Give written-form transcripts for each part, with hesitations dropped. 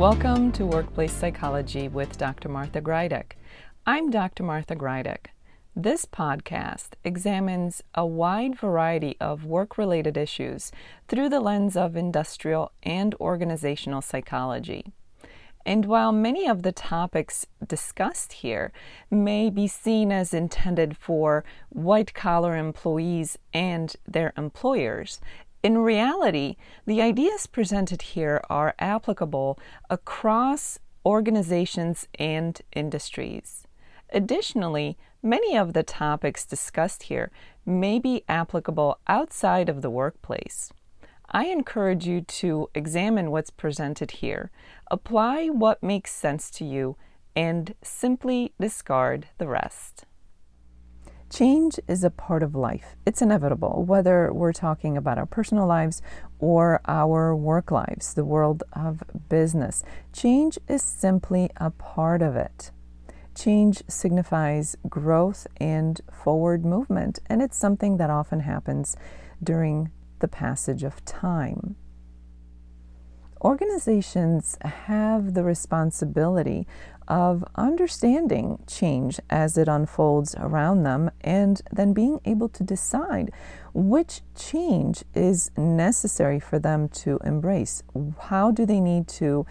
Welcome to Workplace Psychology with Dr. Martha Grajdek. I'm Dr. Martha Grajdek. This podcast examines a wide variety of work-related issues through the lens of industrial and organizational psychology. And while many of the topics discussed here may be seen as intended for white-collar employees and their employers, in reality, the ideas presented here are applicable across organizations and industries. Additionally, many of the topics discussed here may be applicable outside of the workplace. I encourage you to examine what's presented here, apply what makes sense to you, and simply discard the rest. Change is a part of life. It's inevitable, whether we're talking about our personal lives or our work lives, the world of business. Change is simply a part of it. Change signifies growth and forward movement, and it's something that often happens during the passage of time. Organizations have the responsibility of understanding change as it unfolds around them and then being able to decide which change is necessary for them to embrace. How do they need to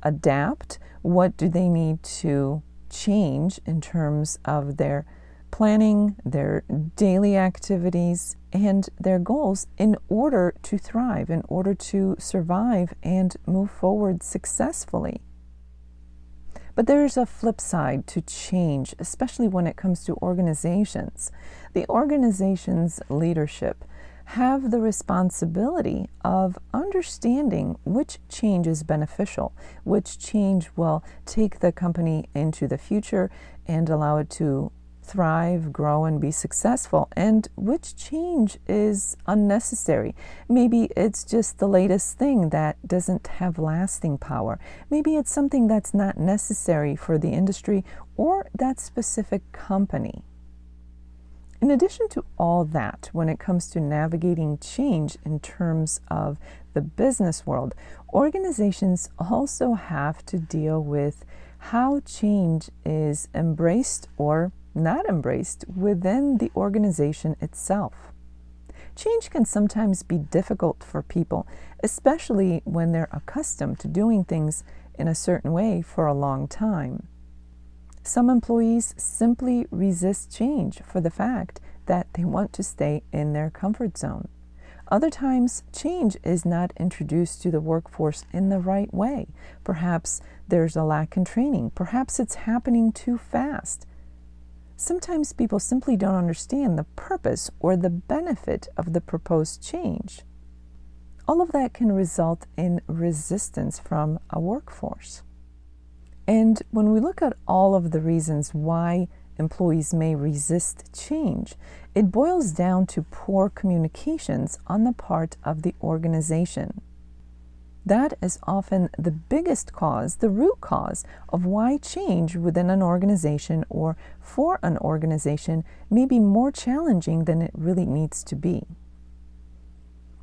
adapt? What do they need to change in terms of their planning, their daily activities, and their goals in order to thrive, in order to survive and move forward successfully? But there's a flip side to change, especially when it comes to organizations. The organization's leadership have the responsibility of understanding which change is beneficial, which change will take the company into the future and allow it to thrive, grow, and be successful, and which change is unnecessary. Maybe it's just the latest thing that doesn't have lasting power. Maybe it's something that's not necessary for the industry or that specific company. In addition to all that, when it comes to navigating change in terms of the business world, organizations also have to deal with how change is embraced or not embraced within the organization itself. Change can sometimes be difficult for people, especially when they're accustomed to doing things in a certain way for a long time. Some employees simply resist change for the fact that they want to stay in their comfort zone. Other times, change is not introduced to the workforce in the right way. Perhaps there's a lack in training. Perhaps it's happening too fast. Sometimes people simply don't understand the purpose or the benefit of the proposed change. All of that can result in resistance from a workforce. And when we look at all of the reasons why employees may resist change, it boils down to poor communications on the part of the organization. That is often the biggest cause, the root cause of why change within an organization or for an organization may be more challenging than it really needs to be.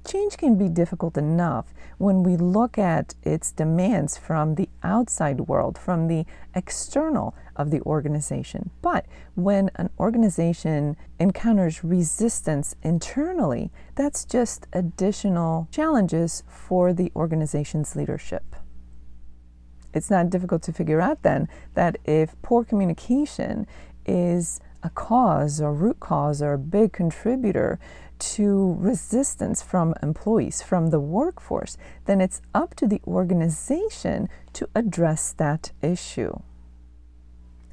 Change can be difficult enough when we look at its demands from the outside world, from the external of the organization. But when an organization encounters resistance internally, that's just additional challenges for the organization's leadership. It's not difficult to figure out then that if poor communication is a cause or root cause or a big contributor to resistance from employees, from the workforce, then it's up to the organization to address that issue.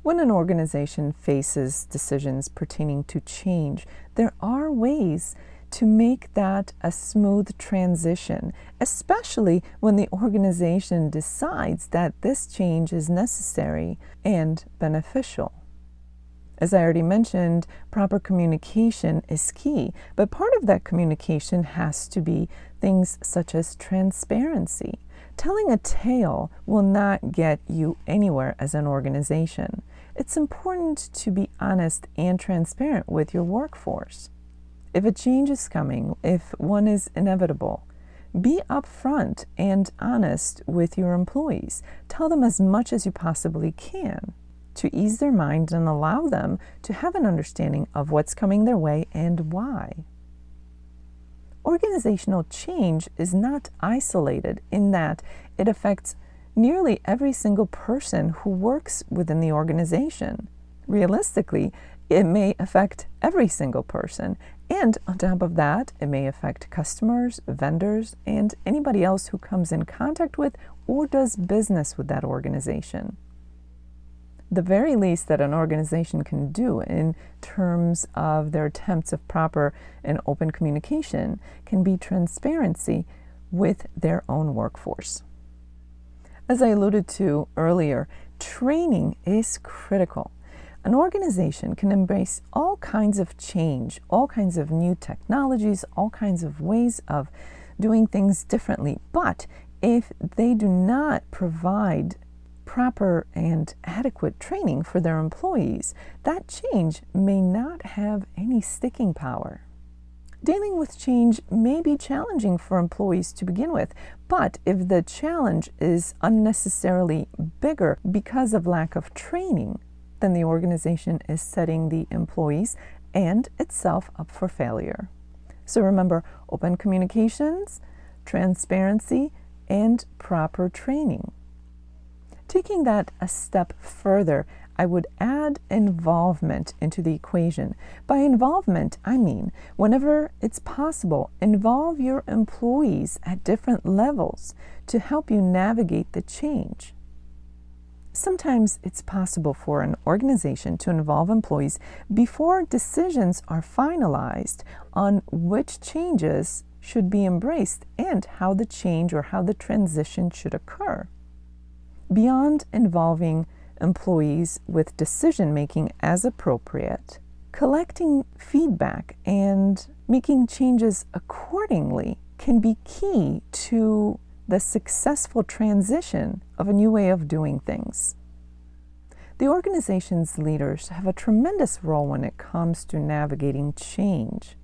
When an organization faces decisions pertaining to change, there are ways to make that a smooth transition, especially when the organization decides that this change is necessary and beneficial. As I already mentioned, proper communication is key, but part of that communication has to be things such as transparency. Telling a tale will not get you anywhere as an organization. It's important to be honest and transparent with your workforce. If a change is coming, if one is inevitable, Be upfront and honest with your employees. Tell them as much as you possibly can to ease their mind and allow them to have an understanding of what's coming their way and why. Organizational change is not isolated in that it affects nearly every single person who works within the organization. Realistically, it may affect every single person, and on top of that, it may affect customers, vendors, and anybody else who comes in contact with or does business with that organization. The very least that an organization can do in terms of their attempts of proper and open communication can be transparency with their own workforce. As I alluded to earlier, training is critical. An organization can embrace all kinds of change, all kinds of new technologies, all kinds of ways of doing things differently. But if they do not provide proper and adequate training for their employees, that change may not have any sticking power. Dealing with change may be challenging for employees to begin with, but if the challenge is unnecessarily bigger because of lack of training, then the organization is setting the employees and itself up for failure. So remember, open communications, transparency, and proper training. Taking that a step further, I would add involvement into the equation. By involvement, I mean, whenever it's possible, involve your employees at different levels to help you navigate the change. Sometimes it's possible for an organization to involve employees before decisions are finalized on which changes should be embraced and how the change or how the transition should occur. Beyond involving employees with decision-making as appropriate, collecting feedback and making changes accordingly can be key to the successful transition of a new way of doing things. The organization's leaders have a tremendous role when it comes to navigating change.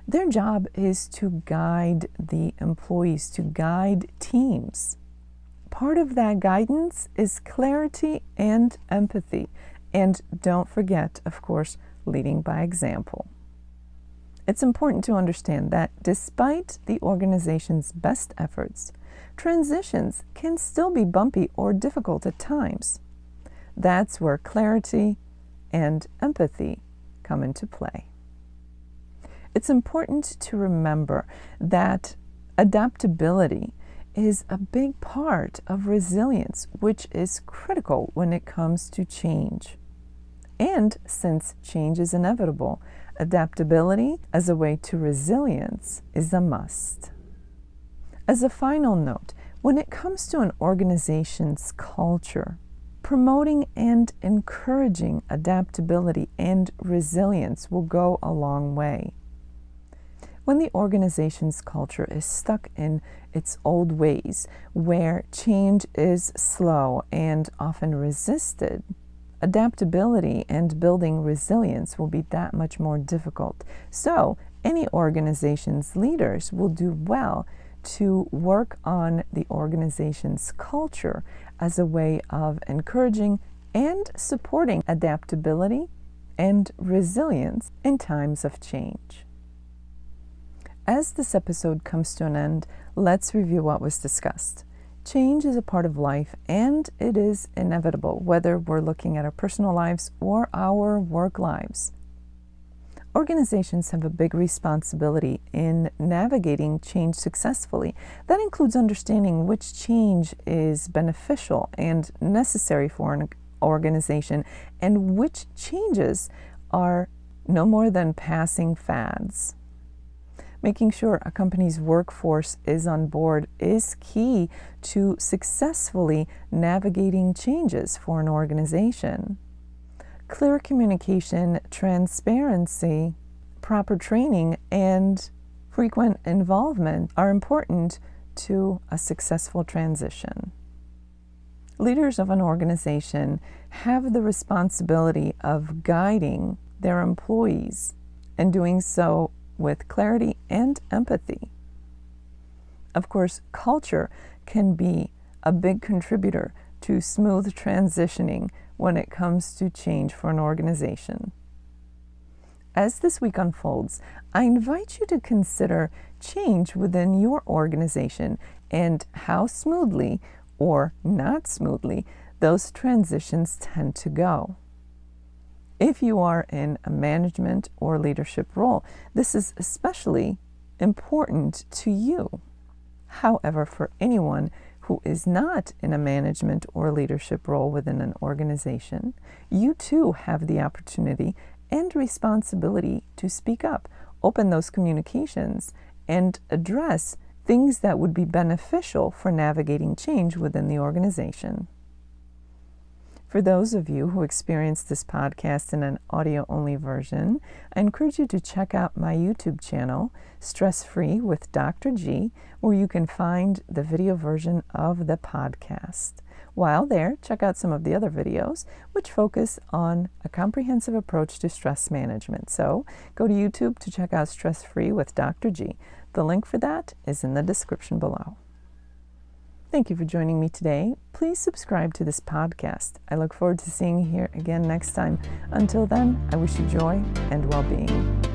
Their job is to guide the employees, to guide teams. Part of that guidance is clarity and empathy. And don't forget, of course, leading by example. It's important to understand that despite the organization's best efforts, transitions can still be bumpy or difficult at times. That's where clarity and empathy come into play. It's important to remember that adaptability is a big part of resilience, which is critical when it comes to change. And since change is inevitable, adaptability as a way to resilience is a must. As a final note, when it comes to an organization's culture, promoting and encouraging adaptability and resilience will go a long way. When the organization's culture is stuck in its old ways, where change is slow and often resisted, adaptability and building resilience will be that much more difficult. So, any organization's leaders will do well to work on the organization's culture as a way of encouraging and supporting adaptability and resilience in times of change. As this episode comes to an end, let's review what was discussed. Change is a part of life, and it is inevitable, whether we're looking at our personal lives or our work lives. Organizations have a big responsibility in navigating change successfully. That includes understanding which change is beneficial and necessary for an organization, and which changes are no more than passing fads. Making sure a company's workforce is on board is key to successfully navigating changes for an organization. Clear communication, transparency, proper training, and frequent involvement are important to a successful transition. Leaders of an organization have the responsibility of guiding their employees and doing so with clarity and empathy. Of course, culture can be a big contributor to smooth transitioning when it comes to change for an organization. As this week unfolds, I invite you to consider change within your organization and how smoothly or not smoothly those transitions tend to go. If you are in a management or leadership role, this is especially important to you. However, for anyone who is not in a management or leadership role within an organization, you too have the opportunity and responsibility to speak up, open those communications, and address things that would be beneficial for navigating change within the organization. For those of you who experience this podcast in an audio-only version, I encourage you to check out my YouTube channel, Stress Free with Dr. G, where you can find the video version of the podcast. While there, check out some of the other videos, which focus on a comprehensive approach to stress management. So go to YouTube to check out Stress Free with Dr. G. The link for that is in the description below. Thank you for joining me today. Please subscribe to this podcast. I look forward to seeing you here again next time. Until then, I wish you joy and well-being.